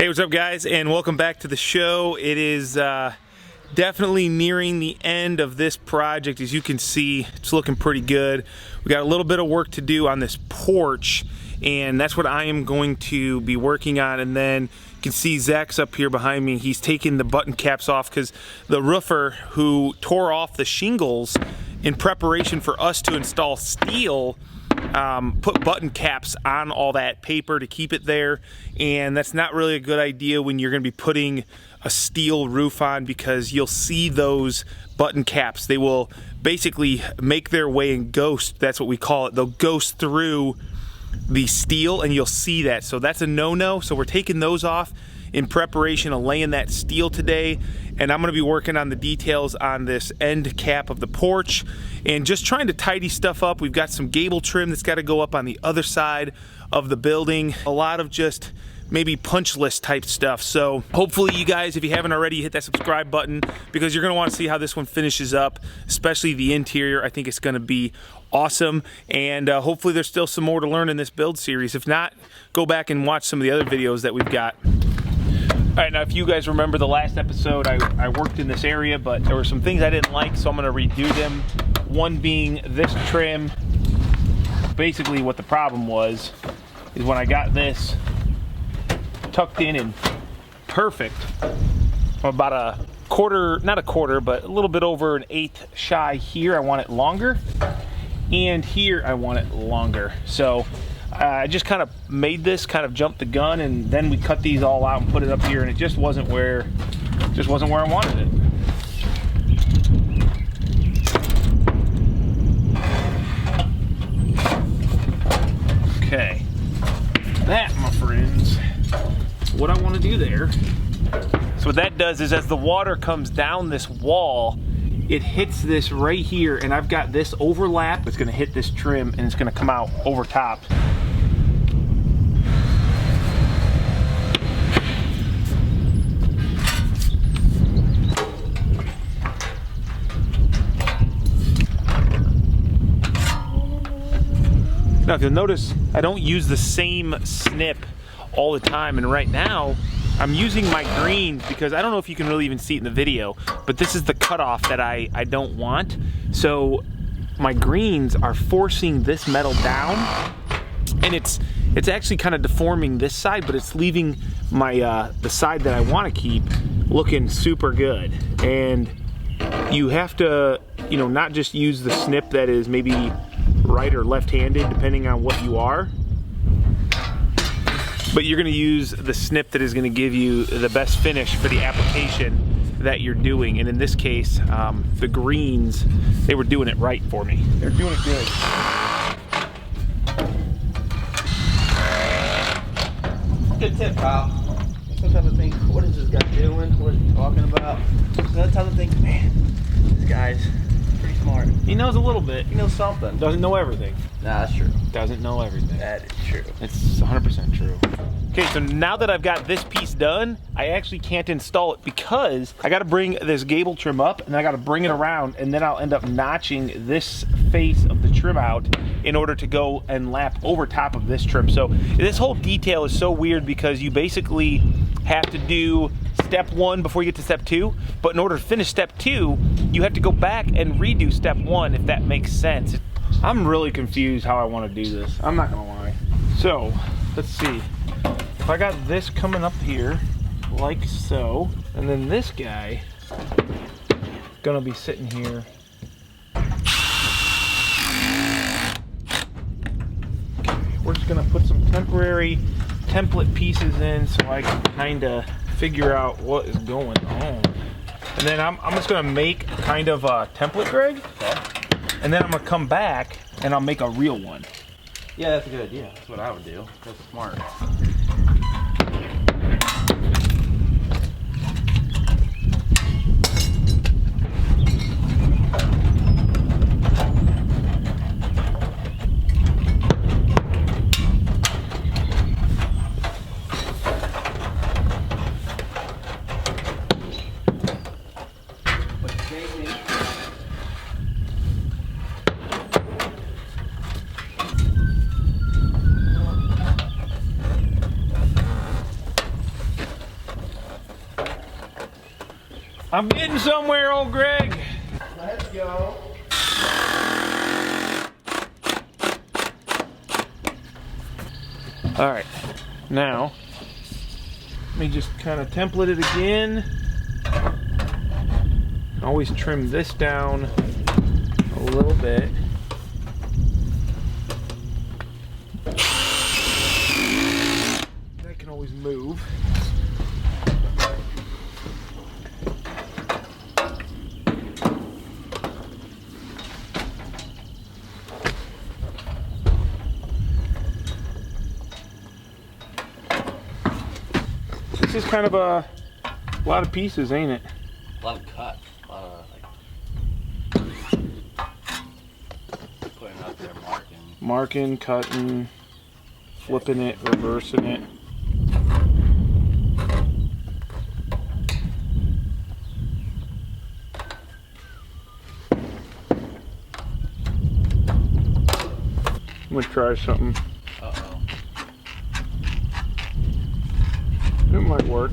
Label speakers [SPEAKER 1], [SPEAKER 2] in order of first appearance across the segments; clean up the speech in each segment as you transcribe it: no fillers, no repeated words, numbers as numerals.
[SPEAKER 1] Hey, what's up guys, and welcome back to the show. It is definitely nearing the end of this project. As you can see, it's looking pretty good. We got a little bit of work to do on this porch, and that's what I am going to be working on. And then you can see Zach's up here behind me. He's taking the button caps off because the roofer who tore off the shingles in preparation for us to install steel put button caps on all that paper to keep it there, and that's not really a good idea when you're going to be putting a steel roof on, because you'll see those button caps. They will basically make their way and ghost, that's what we call it. They'll ghost through the steel and you'll see that. So that's a no-no. So we're taking those off in preparation of laying that steel today, and I'm going to be working on the details on this end cap of the porch and just trying to tidy stuff up. We've got some gable trim that's got to go up on the other side of the building. A lot of just maybe punch list type stuff. So hopefully you guys, if you haven't already, hit that subscribe button, because you're going to want to see how this one finishes up, especially the interior. I think it's going to be awesome, and hopefully there's still some more to learn in this build series. If not, go back and watch some of the other videos that we've got. All right, now if you guys remember the last episode, I worked in this area, but there were some things I didn't like, so I'm gonna redo them. One being this trim. Basically what the problem was is when I got this tucked in and perfect, I'm about a quarter, not a quarter, but a little bit over an eighth shy here. I want it longer, and here I want it longer. So I just kind of made this, kind of jumped the gun, and then we cut these all out and put it up here, and it just wasn't where I wanted it. Okay, that, my friends, what I want to do there. So what that does is, as the water comes down this wall, it hits this right here, and I've got this overlap. It's going to hit this trim, and it's going to come out over top. Now, if you'll notice, I don't use the same snip all the time, and right now I'm using my greens because I don't know if you can really even see it in the video, but this is the cutoff that I don't want. So my greens are forcing this metal down, and it's actually kind of deforming this side, but it's leaving my the side that I want to keep looking super good. And you have to, you know, not just use the snip that is maybe right or left-handed, depending on what you are, but you're going to use the snip that is going to give you the best finish for the application that you're doing. And in this case, the greens, they were doing it right for me. They're doing it good.
[SPEAKER 2] Good tip, pal. Sometimes I think, what is this guy doing? What is he talking about? Another time I think, man, this guy's pretty smart.
[SPEAKER 1] He knows a little bit.
[SPEAKER 2] He knows something.
[SPEAKER 1] Doesn't know everything.
[SPEAKER 2] Nah, that's true.
[SPEAKER 1] Doesn't know everything.
[SPEAKER 2] That is true.
[SPEAKER 1] It's 100% true. Okay, so now that I've got this piece done, I actually can't install it because I got to bring this gable trim up, and I got to bring it around, and then I'll end up notching this face of the trim out in order to go and lap over top of this trim. So this whole detail is so weird because you basically have to do step one before you get to step two, but in order to finish step two, you have to go back and redo step one, if that makes sense. I'm really confused how I want to do this. I'm not gonna lie. So let's see. If I got this coming up here, like so, and then this guy gonna be sitting here. Okay, we're just gonna put some temporary template pieces in so I can kind of figure out what is going on. And then I'm just gonna make kind of a template, Greg.
[SPEAKER 2] Okay.
[SPEAKER 1] And then I'm gonna come back and I'll make a real one.
[SPEAKER 2] Yeah, that's a good idea. That's what I would do. That's smart.
[SPEAKER 1] I'm getting somewhere, old Greg.
[SPEAKER 2] Let's go.
[SPEAKER 1] All right, now let me just kind of template it again. Always trim this down a little bit. That can always move. This is kind of a lot of pieces, ain't it?
[SPEAKER 2] A lot of cut. A lot of like putting out there,
[SPEAKER 1] Marking, cutting, flipping it, reversing it. I'm gonna try something.
[SPEAKER 2] Uh-oh.
[SPEAKER 1] It might work.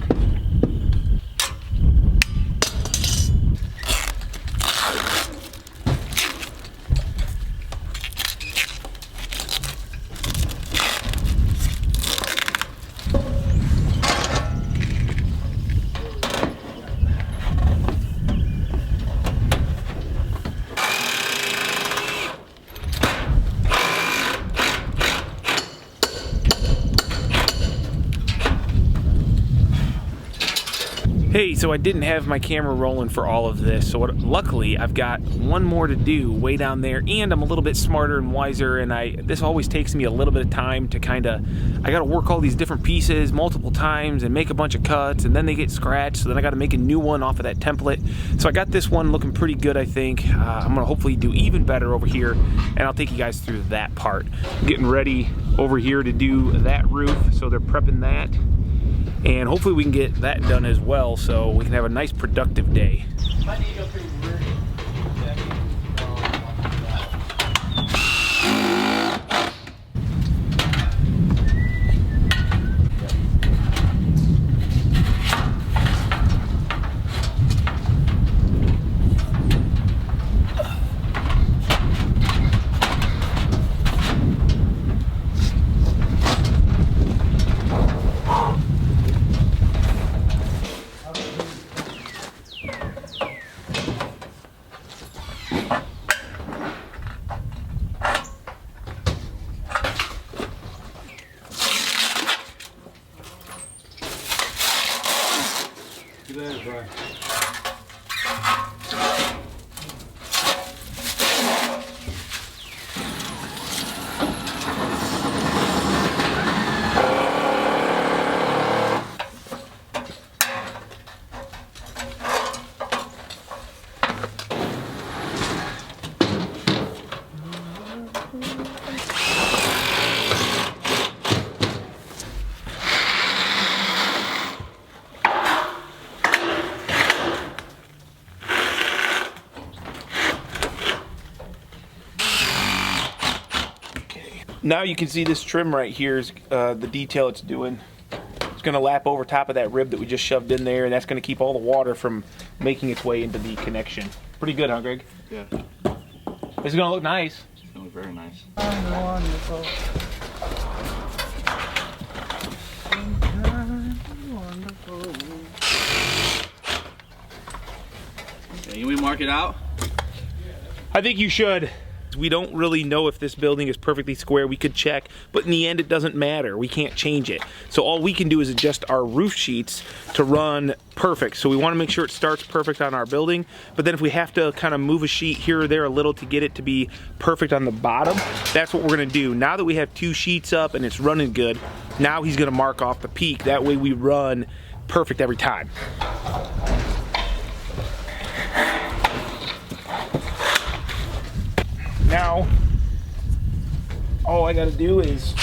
[SPEAKER 1] Hey, so I didn't have my camera rolling for all of this, so luckily I've got one more to do way down there, and I'm a little bit smarter and wiser, and this always takes me a little bit of time to I gotta work all these different pieces multiple times and make a bunch of cuts, and then they get scratched, so then I gotta make a new one off of that template. So I got this one looking pretty good, I think. I'm gonna hopefully do even better over here, and I'll take you guys through that part. I'm getting ready over here to do that roof, so they're prepping that. And hopefully we can get that done as well, so we can have a nice productive day.
[SPEAKER 2] Might need to go through rear decking.
[SPEAKER 1] Now you can see this trim right here is the detail it's doing. It's going to lap over top of that rib that we just shoved in there, and that's going to keep all the water from making its way into the connection. Pretty good, huh, Greg?
[SPEAKER 2] Yeah.
[SPEAKER 1] It's going to look nice.
[SPEAKER 2] It's going to look very nice.
[SPEAKER 3] Wonderful. Wonderful.
[SPEAKER 2] Okay, can we mark it out?
[SPEAKER 1] I think you should. We don't really know if this building is perfectly square. We could check, but in the end it doesn't matter. We can't change it. So all we can do is adjust our roof sheets to run perfect. So we want to make sure it starts perfect on our building, but then if we have to kind of move a sheet here or there a little to get it to be perfect on the bottom, that's what we're going to do. Now that we have 2 sheets up and it's running good, now he's going to mark off the peak. That way we run perfect every time. Now, all I gotta do is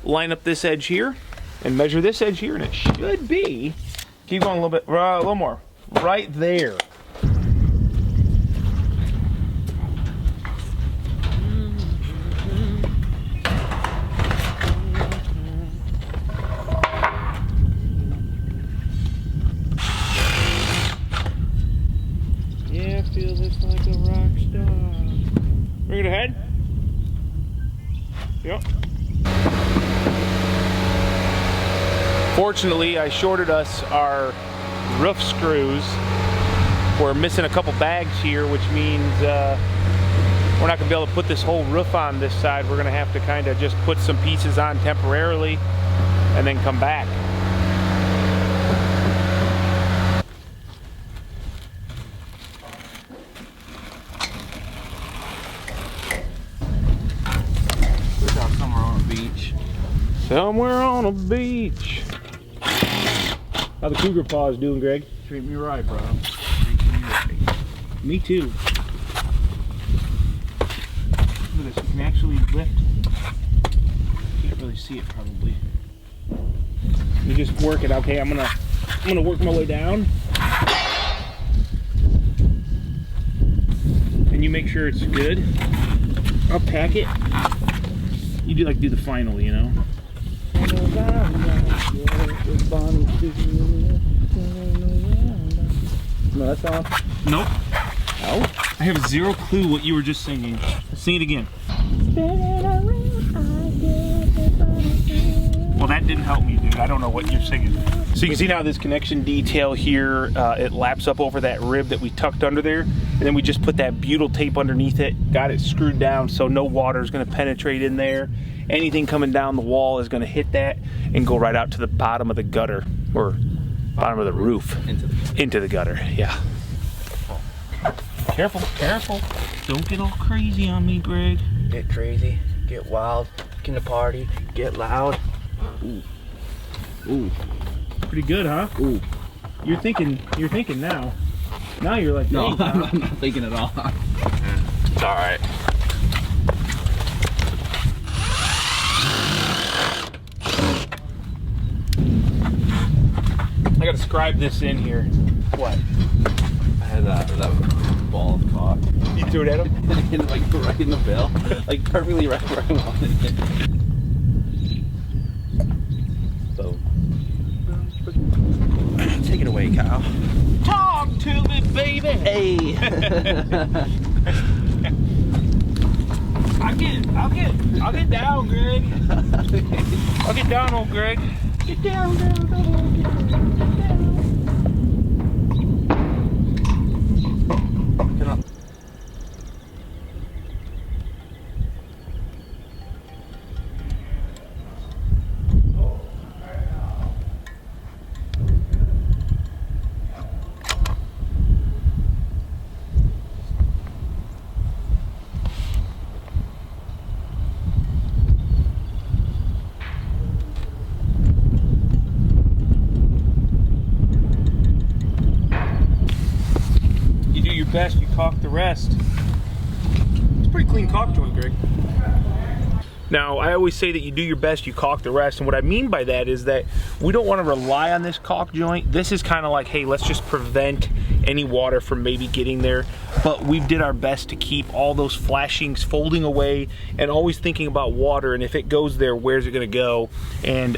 [SPEAKER 1] line up this edge here and measure this edge here, and it should be, keep going a little bit, a little more, right there. Fortunately, I shorted us our roof screws. We're missing a couple bags here, which means we're not gonna be able to put this whole roof on this side. We're gonna have to kind of just put some pieces on temporarily and then come back.
[SPEAKER 2] We're out somewhere on a beach.
[SPEAKER 1] Somewhere on a beach. How the cougar paws doing, Greg?
[SPEAKER 2] Treat me right, bro.
[SPEAKER 1] Me too. Look at this, you can actually lift. Can't really see it probably. You just work it. Okay, I'm gonna work my way down. And you make sure it's good. I'll pack it. You do the final, you know.
[SPEAKER 2] No, that's off.
[SPEAKER 1] Nope. No. I have zero clue what you were just singing. Sing it again. Well, that didn't help me, dude. I don't know what you're singing. So you can see now this connection detail here, it laps up over that rib that we tucked under there. And then we just put that butyl tape underneath it, got it screwed down so no water is gonna penetrate in there. Anything coming down the wall is gonna hit that and go right out to the bottom of the gutter, or bottom of the roof. Into the gutter, yeah. Careful, careful. Don't get all crazy on me, Greg.
[SPEAKER 2] Get crazy, get wild, get in the party, get loud. Ooh. Ooh.
[SPEAKER 1] Pretty good, huh?
[SPEAKER 2] Ooh.
[SPEAKER 1] You're thinking now. Now you're like,
[SPEAKER 2] No,
[SPEAKER 1] hey,
[SPEAKER 2] I'm not thinking at all. It's alright.
[SPEAKER 1] I gotta scribe this in here. What?
[SPEAKER 2] I had that ball of cock.
[SPEAKER 1] You threw it at him?
[SPEAKER 2] And like right in the bill. Like perfectly right where I wanted it. So take it away, Kyle.
[SPEAKER 1] Talk to me, baby.
[SPEAKER 2] Hey.
[SPEAKER 1] I'll get down, Greg. I'll get down, old Greg.
[SPEAKER 2] Get down, get down. Get up.
[SPEAKER 1] Best, you caulk the rest. It's a pretty clean caulk joint, Greg. Now, I always say that you do your best, you caulk the rest, and what I mean by that is that we don't want to rely on this caulk joint. This is kind of like, hey, let's just prevent any water from maybe getting there, but we did our best to keep all those flashings folding away and always thinking about water, and if it goes there, where's it going to go? And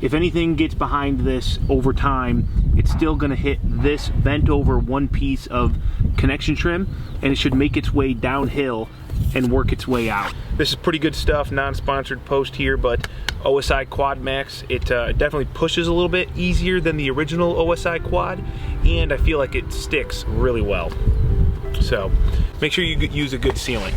[SPEAKER 1] if anything gets behind this over time, it's still gonna hit this bent over one piece of connection trim, and it should make its way downhill and work its way out. This is pretty good stuff, non-sponsored post here, but OSI Quad Max, it definitely pushes a little bit easier than the original OSI Quad, and I feel like it sticks really well. So make sure you use a good sealant.